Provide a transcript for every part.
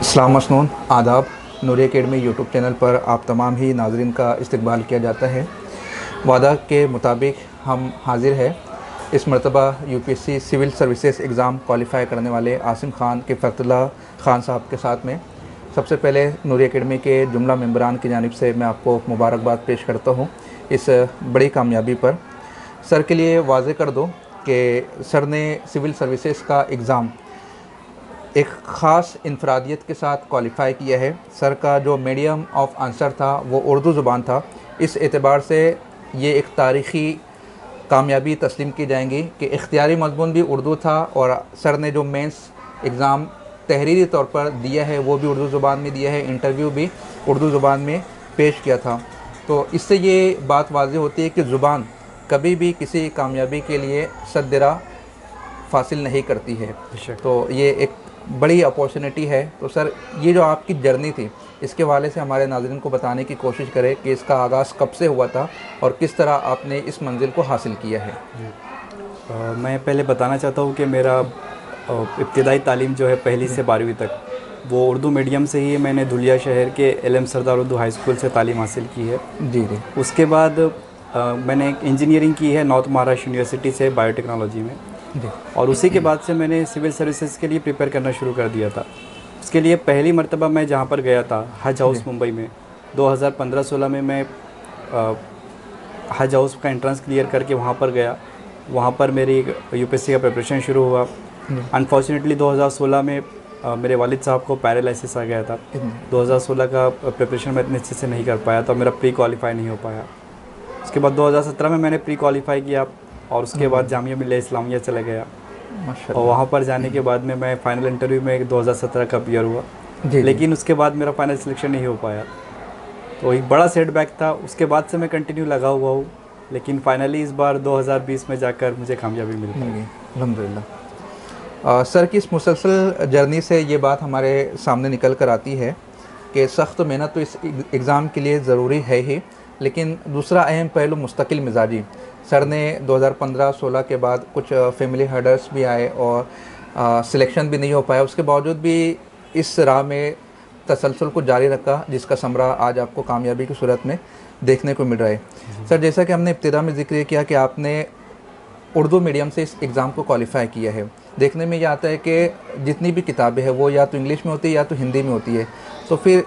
अस्सलाम मसनून आदाब। नूरी academy YouTube channel पर आप तमाम ही नाज़रीन का इस्तकबाल किया जाता है। वादा के मुताबिक हम हाजिर है इस मरतबा UPSC civil services exam qualify करने वाले आसिम ख़ान के फ़तुल्लाह ख़ान साहब के साथ में। सबसे पहले नूरी एकेडमी के जुमला मेंबरान की जानिब से मैं आपको मुबारकबाद पेश करता हूँ इस बड़ी कामयाबी पर। सर के लिए वाज़े कर दो कि सर ने सिविल सर्विसेज का एग्ज़ाम एक ख़ास इनफरादियत के साथ क्वालिफ़ाई किया है। सर का जो मीडियम ऑफ आंसर था वो उर्दू ज़ुबान था। इस एतबार से ये एक तारीख़ी कामयाबी तस्लीम की जाएंगी कि इख्तियारी मज़मून भी उर्दू था और सर ने जो मेंस एग्ज़ाम तहरीरी तौर पर दिया है वो भी उर्दू ज़ुबान में दिया है, इंटरव्यू भी उर्दू ज़ुबान में पेश किया था। तो इससे ये बात वाज़ेह होती है कि ज़ुबान कभी भी किसी कामयाबी के लिए सद्दरा फासिल नहीं करती है। तो ये एक बड़ी अपॉर्चुनिटी है। तो सर, ये जो आपकी जर्नी थी इसके हवाले से हमारे नाज़रीन को बताने की कोशिश करें कि इसका आगाज़ कब से हुआ था और किस तरह आपने इस मंजिल को हासिल किया है। मैं पहले बताना चाहता हूँ कि मेरा इब्तिदाई तालीम जो है पहली से 12वीं तक वो उर्दू मीडियम से ही मैंने धुलिया शहर के एलएम सरदार उर्दू हाई स्कूल से तालीम हासिल की है। जी जी। उसके बाद मैंने एक इंजीनियरिंग की है नॉर्थ महाराष्ट्र यूनिवर्सिटी से बायोटेक्नोलॉजी में जी। और उसी के बाद से मैंने सिविल सर्विसेज के लिए प्रिपेयर करना शुरू कर दिया था। उसके लिए पहली मरतबा मैं जहाँ पर गया था हज हाउस मुंबई में 2015-16 में मैं हज हाउस का एंट्रेंस क्लियर करके वहाँ पर गया। वहाँ पर मेरी यूपीएससी का प्रिपरेशन शुरू हुआ। अनफॉर्चुनेटली 2016 में मेरे वालिद साहब को पैरालिसिस आ गया था। 2016 का प्रिपरेशन मैं इतने अच्छे से नहीं कर पाया तो मेरा प्री क्वालिफाई नहीं हो पाया। उसके बाद 2017 में मैंने प्री क्वालिफाई किया और उसके बाद जामिया मिल्लिया इस्लामिया चला गया और वहाँ पर जाने के बाद में मैं फ़ाइनल इंटरव्यू में 2017 का क्लियर हुआ। लेकिन उसके बाद मेरा फाइनल सिलेक्शन नहीं हो पाया तो एक बड़ा सेटबैक था। उसके बाद से मैं कंटिन्यू लगा हुआ हूँ लेकिन फाइनली इस बार 2020 में जाकर मुझे कामयाबी मिल गई अल्हम्दुलिल्लाह। सर की इस मुसलसल जर्नी से ये बात हमारे सामने निकल कर आती है कि सख्त मेहनत तो इस एग्ज़ाम के लिए ज़रूरी है ही, लेकिन दूसरा अहम पहलू मुस्तकिल मिजाजी। सर ने 2015-16 के बाद कुछ फैमिली हर्डल्स भी आए और सिलेक्शन भी नहीं हो पाया। उसके बावजूद भी इस राह में तसलसल को जारी रखा जिसका समरा आज आपको कामयाबी की सूरत में देखने को मिल रहा है। सर, जैसा कि हमने इब्तिदा में ज़िक्र किया कि आपने उर्दू मीडियम से इस एग्ज़ाम को क्वालिफ़ाई किया है। देखने में ये आता है कि जितनी भी किताबें हैं वो या तो इंग्लिश में होती है या तो हिंदी में होती है। तो फिर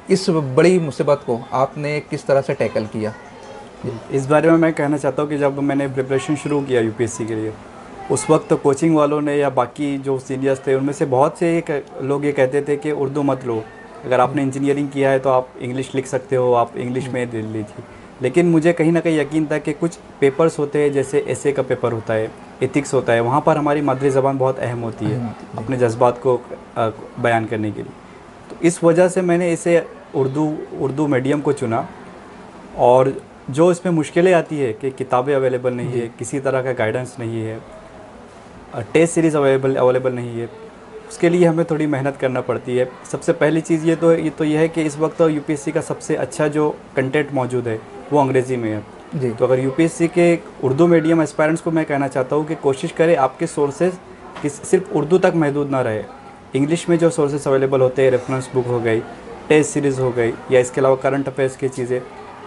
इस बड़ी मुसीबत को आपने किस तरह से टैकल किया? इस बारे में मैं कहना चाहता हूँ कि जब मैंने प्रिपरेशन शुरू किया यूपीएससी के लिए उस वक्त कोचिंग वालों ने या बाकी जो सीनियर्स थे उनमें से बहुत से लोग ये कहते थे कि उर्दू मत लो, अगर आपने इंजीनियरिंग किया है तो आप इंग्लिश लिख सकते हो, आप इंग्लिश में ले लीजिए। लेकिन मुझे कहीं ना कहीं यकीन था कि कुछ पेपर्स होते हैं जैसे एसे का पेपर होता है, एथिक्स होता है, वहाँ पर हमारी मादरी ज़बान बहुत अहम होती है अपने जज्बात को बयान करने के लिए। तो इस वजह से मैंने इसे उर्दू मीडियम को चुना। और जो इसमें मुश्किलें आती है कि किताबें अवेलेबल नहीं है, किसी तरह का गाइडेंस नहीं है, टेस्ट सीरीज़ अवेलेबल नहीं है, उसके लिए हमें थोड़ी मेहनत करना पड़ती है। सबसे पहली चीज़ ये है कि इस वक्त यूपीएससी का सबसे अच्छा जो कंटेंट मौजूद है वो अंग्रेज़ी में है जी। तो अगर यूपीएससी के उर्दू मीडियम एस्पायरेंट्स को मैं कहना चाहता हूँ कि कोशिश करें आपके सोर्सेज सिर्फ उर्दू तक महदूद ना रहे। इंग्लिश में जो सोर्सेज अवेलेबल होते हैं, रेफरेंस बुक हो गई, टेस्ट सीरीज़ हो गई या इसके अलावा करंट अफेयर्स की चीज़ें,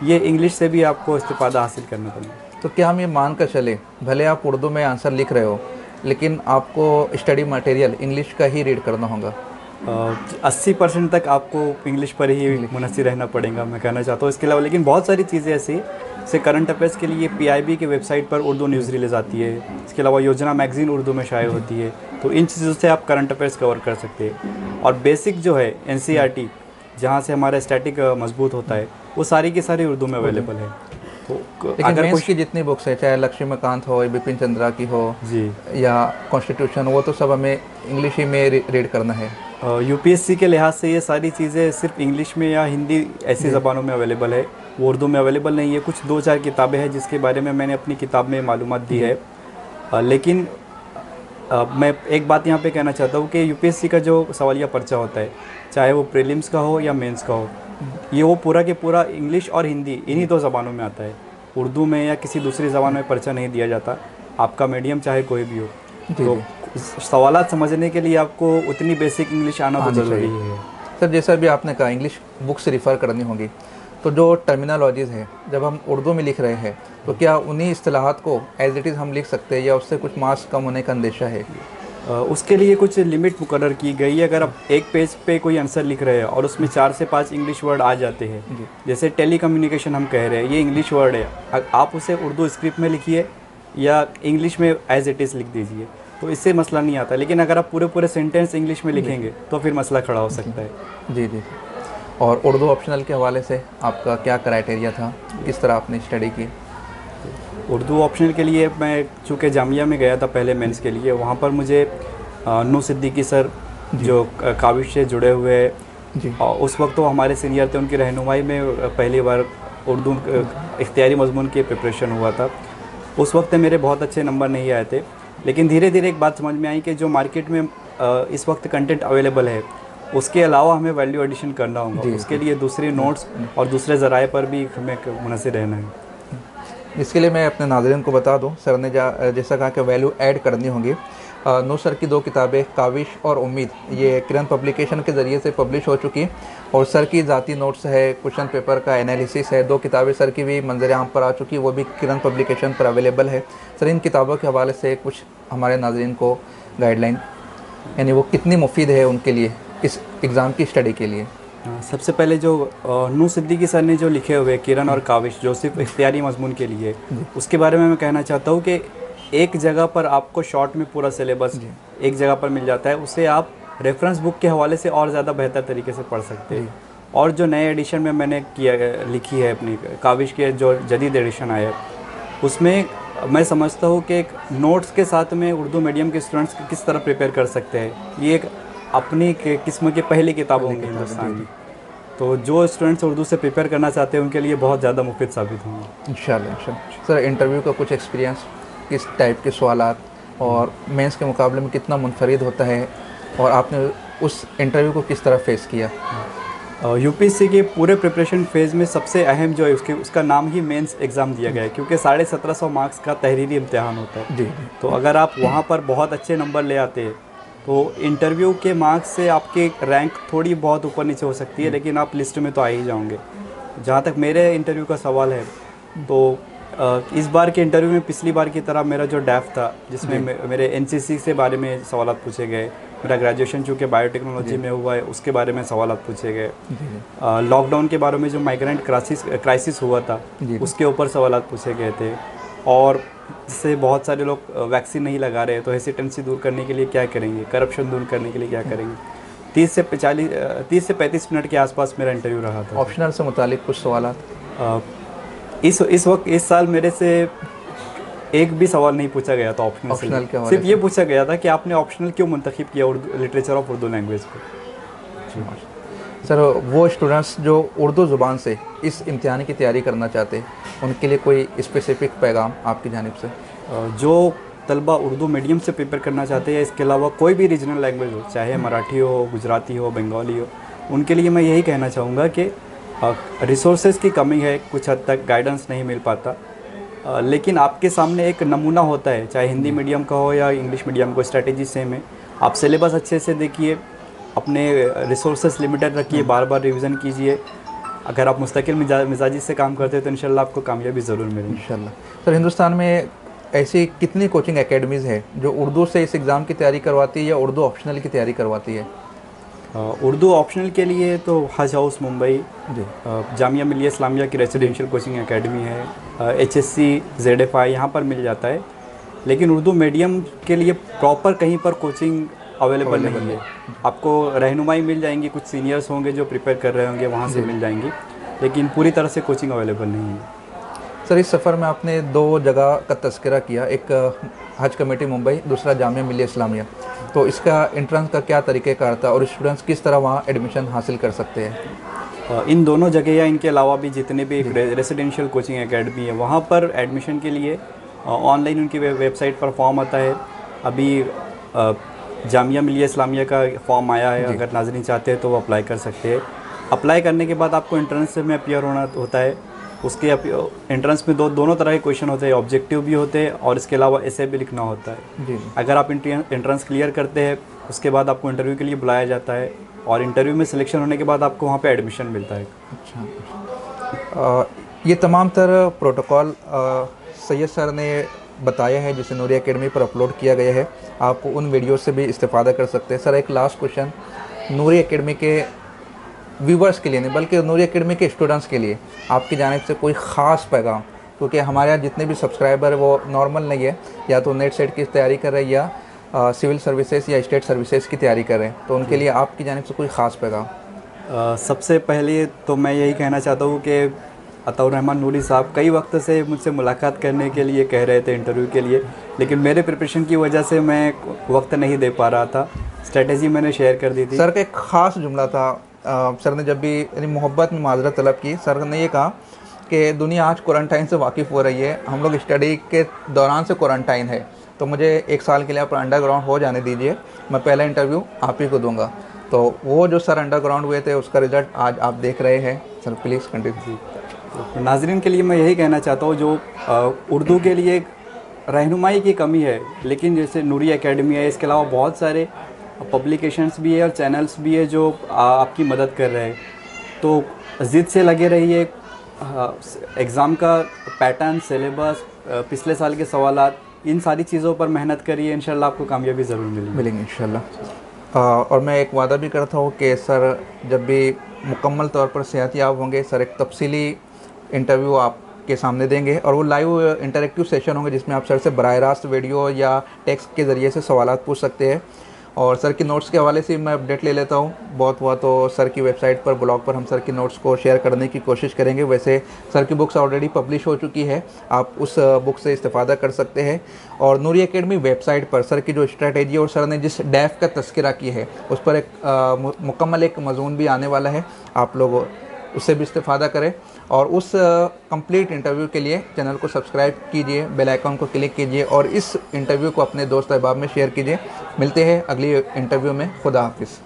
ये इंग्लिश से भी आपको इस्तिफादा हासिल करना पड़ेगा। तो क्या हम ये मान कर चले भले आप उर्दू में आंसर लिख रहे हो लेकिन आपको स्टडी मटेरियल इंग्लिश का ही रीड करना होगा? 80% तक आपको इंग्लिश पर ही मुनस्सिर रहना पड़ेगा, मैं कहना चाहता हूँ। इसके अलावा लेकिन बहुत सारी चीज़ें ऐसी जैसे करंट अफेयर्स के लिए पीआईबी की वेबसाइट पर उर्दू न्यूज़ रिलीज़ आती है। इसके अलावा योजना मैगज़ीन उर्दू में शाये होती है। तो इन चीज़ों से आप करंट अफेयर्स कवर कर सकते हैं। और बेसिक जो है एनसीईआरटी जहाँ से हमारा स्टैटिक मजबूत होता है वो सारी की सारी उर्दू में अवेलेबल है। तो अगर मेंस की जितनी बुक्स है, चाहे लक्ष्मीकांत हो, बिपिन चंद्रा की हो जी या कॉन्स्टिट्यूशन, वो तो सब हमें इंग्लिश ही में रीड करना है। यूपीएससी के लिहाज से ये सारी चीज़ें सिर्फ इंग्लिश में या हिंदी ऐसी ज़बानों में अवेलेबल है, वो उर्दू में अवेलेबल नहीं है। कुछ 2-4 किताबें हैं जिसके बारे में मैंने अपनी किताब में मालूमात दी है। लेकिन मैं एक बात यहाँ पे कहना चाहता हूँ कि यूपीएससी का जो सवालिया पर्चा होता है, चाहे वो प्रीलिम्स का हो या मेंस का हो, ये वो पूरा के पूरा इंग्लिश और हिंदी इन्हीं 2 ज़बानों में आता है। उर्दू में या किसी दूसरी ज़बान में पर्चा नहीं दिया जाता, आपका मीडियम चाहे कोई भी हो। तो सवालात समझने के लिए आपको उतनी बेसिक इंग्लिश आना तो ज़रूरी है। सर जैसा भी आपने कहा इंग्लिश बुक से रिफ़र करनी होगी, तो जो टर्मिनोलॉजीज़ है जब हम उर्दू में लिख रहे हैं तो क्या उन्हीं इस्तिलाहात को एज इट इज़ हम लिख सकते हैं या उससे कुछ मार्क्स कम होने का अंदेशा है? उसके लिए कुछ लिमिट मुकर्रर की गई है। अगर आप एक पेज पे कोई आंसर लिख रहे हैं और उसमें 4 से 5 इंग्लिश वर्ड आ जाते हैं, जैसे टेलीकम्युनिकेशन हम कह रहे हैं, ये इंग्लिश वर्ड है, आप उसे उर्दू स्क्रिप्ट में लिखिए या इंग्लिश में एज इट इज़ लिख दीजिए, तो इससे मसला नहीं आता। लेकिन अगर आप पूरे सेंटेंस इंग्लिश में लिखेंगे तो फिर मसला खड़ा हो सकता है। जी जी। और उर्दू ऑप्शनल के हवाले से आपका क्या क्राइटेरिया था, किस तरह आपने स्टडी की? उर्दू ऑप्शनल के लिए मैं चूँकि जामिया में गया था पहले मेंस के लिए, वहाँ पर मुझे नू सिद्दीकी सर जो काविश से जुड़े हुए हैं, और उस वक्त तो हमारे सीनियर थे, उनकी रहनुमाई में पहली बार उर्दू इख्तियारी मज़मून की प्रिपरेशन हुआ था। उस वक्त मेरे बहुत अच्छे नंबर नहीं आए थे, लेकिन धीरे धीरे एक बात समझ में आई कि जो मार्केट में इस वक्त कंटेंट अवेलेबल है उसके अलावा हमें वैल्यू एडिशन करना होगा। उसके लिए दूसरे नोट्स और दूसरे ज़राए पर भी हमें मुनसर रहना है। इसके लिए मैं अपने नाज़रीन को बता दूं, सर ने जैसा कहा कि वैल्यू ऐड करनी होगी। नू सर की 2 किताबें काविश और उम्मीद ये किरण पब्लिकेशन के ज़रिए से पब्लिश हो चुकी, और सर की ज़ाती नोट्स है, क्वेश्चन पेपर का एनालिसिस है, 2 किताबें सर की भी मंजर आम पर आ चुकी, वो भी किरण पब्लिकेशन पर अवेलेबल है। सर इन किताबों के हवाले से कुछ हमारे नाज़रीन को गाइडलाइन, यानी वो कितनी मुफीद है उनके लिए इस एग्ज़ाम की स्टडी के लिए? सबसे पहले जो नू सिद्दीकी सर ने जो लिखे हुए किरण और काविश जो सिर्फ इख्तियारी मज़मून के लिए, उसके बारे में मैं कहना चाहता हूँ कि एक जगह पर आपको शॉर्ट में पूरा सिलेबस एक जगह पर मिल जाता है, उसे आप रेफरेंस बुक के हवाले से और ज़्यादा बेहतर तरीके से पढ़ सकते हैं। और जो नए एडिशन में मैंने लिखी है अपनी काविश के जो जदीद एडिशन आया है, उसमें मैं समझता हूँ कि एक नोट्स के साथ में उर्दू मीडियम के स्टूडेंट्स किस तरह प्रिपेयर कर सकते हैं, ये एक अपनी किस्म की पहली किताब होंगी हिंदुस्तान की। तो जो स्टूडेंट्स उर्दू से प्रिपेयर करना चाहते हैं उनके लिए बहुत ज़्यादा मुफीद साबित होंगे इंशाल्लाह। सर इंटरव्यू का कुछ एक्सपीरियंस, किस टाइप के सवालात और मेंस के मुकाबले में कितना मुनफरिद होता है, और आपने उस इंटरव्यू को किस तरह फेस किया? यूपीएससी के पूरे प्रिपरेशन फेज़ में सबसे अहम जो है उसका नाम ही मेंस एग्ज़ाम दिया गया है, क्योंकि 1750 मार्क्स का तहरीरी इम्तिहान होता है। जी। तो अगर आप वहाँ पर बहुत अच्छे नंबर ले आते हैं तो इंटरव्यू के मार्क्स से आपके रैंक थोड़ी बहुत ऊपर नीचे हो सकती है, लेकिन आप लिस्ट में तो आ ही जाओगे। जहाँ तक मेरे इंटरव्यू का सवाल है, तो इस बार के इंटरव्यू में पिछली बार की तरह मेरा जो डैफ था, जिसमें मेरे एनसीसी से बारे में सवाल पूछे गए, मेरा ग्रेजुएशन चूँकि बायोटेक्नोलॉजी में हुआ है उसके बारे में सवाल पूछे गए, लॉकडाउन के बारे में जो माइग्रेंट क्राइसिस हुआ था उसके ऊपर सवाल पूछे गए थे, और जिससे बहुत सारे लोग वैक्सीन नहीं लगा रहे, तो हेसिटेंसी दूर करने के लिए क्या करेंगे, करप्शन दूर करने के लिए क्या करेंगे। 30 से 35 मिनट के आसपास मेरा इंटरव्यू रहा था। ऑप्शनल से मुतालिक कुछ सवाल? इस साल मेरे से एक भी सवाल नहीं पूछा गया था ऑप्शनल से। सिर्फ ये पूछा गया था कि आपने ऑप्शनल क्यों मुंतखब किया Urdu literature of Urdu language को। सर वो स्टूडेंट्स जो उर्दू ज़ुबान से इस इम्तिहान की तैयारी करना चाहते हैं, उनके लिए कोई स्पेसिफिक पैगाम आपकी जानिब से? जो तलबा उर्दू मीडियम से प्रिपेयर करना चाहते हैं, इसके अलावा कोई भी रीजनल लैंग्वेज हो, चाहे मराठी हो, गुजराती हो, बंगाली हो, उनके लिए मैं यही कहना चाहूँगा कि रिसोर्सेज की कमी है, कुछ हद तक गाइडेंस नहीं मिल पाता, लेकिन आपके सामने एक नमूना होता है, चाहे हिंदी मीडियम का हो या इंग्लिश मीडियम को, स्ट्रेटजी सेम है। आप सिलेबस अच्छे से देखिए, अपने रिसोर्सेज लिमिटेड रखिए, बार बार रिवीजन कीजिए। अगर आप मुस्तकिल मिजाजी से काम करते हैं तो इंशाल्लाह आपको कामयाबी ज़रूर मिलेगी इंशाल्लाह। सर हिंदुस्तान में ऐसी कितनी कोचिंग एकेडमीज़ है जो उर्दू से इस एग्ज़ाम की तैयारी करवाती है या उर्दू ऑप्शनल की तैयारी करवाती है? उर्दू ऑप्शनल के लिए तो हज हाउस मुंबई, जामिया मिलिया इस्लामिया की रेसिडेंशियल कोचिंग एकेडमी है, HSC ZFI यहाँ पर मिल जाता है। लेकिन उर्दू मीडियम के लिए प्रॉपर कहीं पर कोचिंग अवेलेबल नहीं है। आपको रहनुमाई मिल जाएंगी, कुछ सीनियर्स होंगे जो प्रिपेयर कर रहे होंगे, वहाँ से मिल जाएंगी, लेकिन पूरी तरह से कोचिंग अवेलेबल नहीं है। सर इस सफ़र में आपने 2 जगह का तज़किरा किया, एक हज कमेटी मुंबई, दूसरा जामिया मिलिया इस्लामिया, तो इसका एंट्रेंस का क्या तरीक़ेकार था और स्टूडेंट्स किस तरह वहाँ एडमिशन हासिल कर सकते हैं? इन दोनों जगह या इनके अलावा भी जितने भी रेसिडेंशियल कोचिंग एकेडमी है, वहाँ पर एडमिशन के लिए ऑनलाइन उनकी वेबसाइट पर फॉर्म आता है। अभी जामिया मिलिया इस्लामिया का फॉर्म आया है, अगर नाज़रीन चाहते हैं तो वो अप्लाई कर सकते हैं। अप्लाई करने के बाद आपको एंट्रेंस में अपीयर होना होता है, उसके एंट्रेंस में दोनों तरह के क्वेश्चन होते हैं, ऑब्जेक्टिव भी होते हैं और इसके अलावा ऐसे भी लिखना होता है जी। अगर आप एंट्रेंस क्लियर करते हैं उसके बाद आपको इंटरव्यू के लिए बुलाया जाता है और इंटरव्यू में सिलेक्शन होने के बाद आपको वहाँ पे एडमिशन मिलता है। अच्छा, ये तमाम तरह प्रोटोकॉल सैयद सर ने बताया है जिसे नूरी एकेडमी पर अपलोड किया गया है, आप उन वीडियो से भी इस्तेफादा कर सकते हैं। सर एक लास्ट क्वेश्चन, नूरी एकेडमी के व्यूवर्स के लिए नहीं बल्कि नूरी एकेडमी के स्टूडेंट्स के लिए आपकी जानिब से कोई ख़ास पैगाम, क्योंकि हमारे यहाँ जितने भी सब्सक्राइबर वो नॉर्मल नहीं है, या तो नेट सेट की तैयारी कर रहे हैं या सिविल सर्विसेज या स्टेट सर्विसेज की तैयारी कर रहे हैं, तो उनके लिए आपकी जानिब से कोई ख़ास पैगाम? सबसे पहले तो मैं यही कहना चाहता हूँ कि अताउर रहमान नूरी साहब कई वक्त से मुझसे मुलाकात करने के लिए कह रहे थे इंटरव्यू के लिए, लेकिन मेरे प्रिपरेशन की वजह से मैं वक्त नहीं दे पा रहा था। स्ट्रेटेजी मैंने शेयर कर दी थी। सर का एक ख़ास जुमला था, सर ने जब भी यानी मोहब्बत में माजरत तलब की, सर ने ये कहा कि दुनिया आज क्वारंटाइन से वाकिफ़ हो रही है, हम लोग स्टडी के दौरान से क्वारंटाइन है, तो मुझे 1 साल के लिए आप अंडरग्राउंड हो जाने दीजिए, मैं पहला इंटरव्यू आप ही को दूंगा। तो वो जो सर अंडरग्राउंड हुए थे उसका रिज़ल्ट आज आप देख रहे हैं। Sir please continue. तो नाजरीन के लिए मैं यही कहना चाहता हूँ, जो उर्दू के लिए रहनुमाई की कमी है, लेकिन जैसे नूरी एकेडमी है, इसके अलावा बहुत सारे पब्लिकेशंस भी है और चैनल्स भी है जो आपकी मदद कर रहे हैं। तो ज़िद से लगे रहिए, एग्ज़ाम का पैटर्न, सिलेबस, पिछले साल के सवालात, इन सारी चीज़ों पर मेहनत करिए, इंशाल्लाह आपको कामयाबी ज़रूर मिलेंगी इंशाल्लाह। और मैं एक वादा भी करता हूँ कि सर जब भी मुकम्मल तौर पर सेहतियाब होंगे, सर एक तफसीली इंटरव्यू आपके सामने देंगे और वो लाइव इंटरेक्टिव सेशन होंगे जिसमें आप सर से बराह रास्त वीडियो या टेक्स्ट के ज़रिए से सवालात पूछ सकते हैं। और सर की नोट्स के हवाले से मैं अपडेट ले लेता हूँ, बहुत हुआ तो सर की वेबसाइट पर, ब्लॉग पर हम सर की नोट्स को शेयर करने की कोशिश करेंगे। वैसे सर की बुक्स ऑलरेडी पब्लिश हो चुकी है, आप उस बुक से इस्तेफादा कर सकते हैं। और नूरी एकेडमी वेबसाइट पर सर की जो स्ट्रैटेजी और सर ने जिस डैफ का तस्करा किया है उस पर एक मुकम्मल एक मज़मून भी आने वाला है, आप लोग उससे भी इस्तेफादा करें। और उस कंप्लीट इंटरव्यू के लिए चैनल को सब्सक्राइब कीजिए, बेल आइकन को क्लिक कीजिए और इस इंटरव्यू को अपने दोस्त अहबाब में शेयर कीजिए। मिलते हैं अगली इंटरव्यू में। खुदा हाफिज़।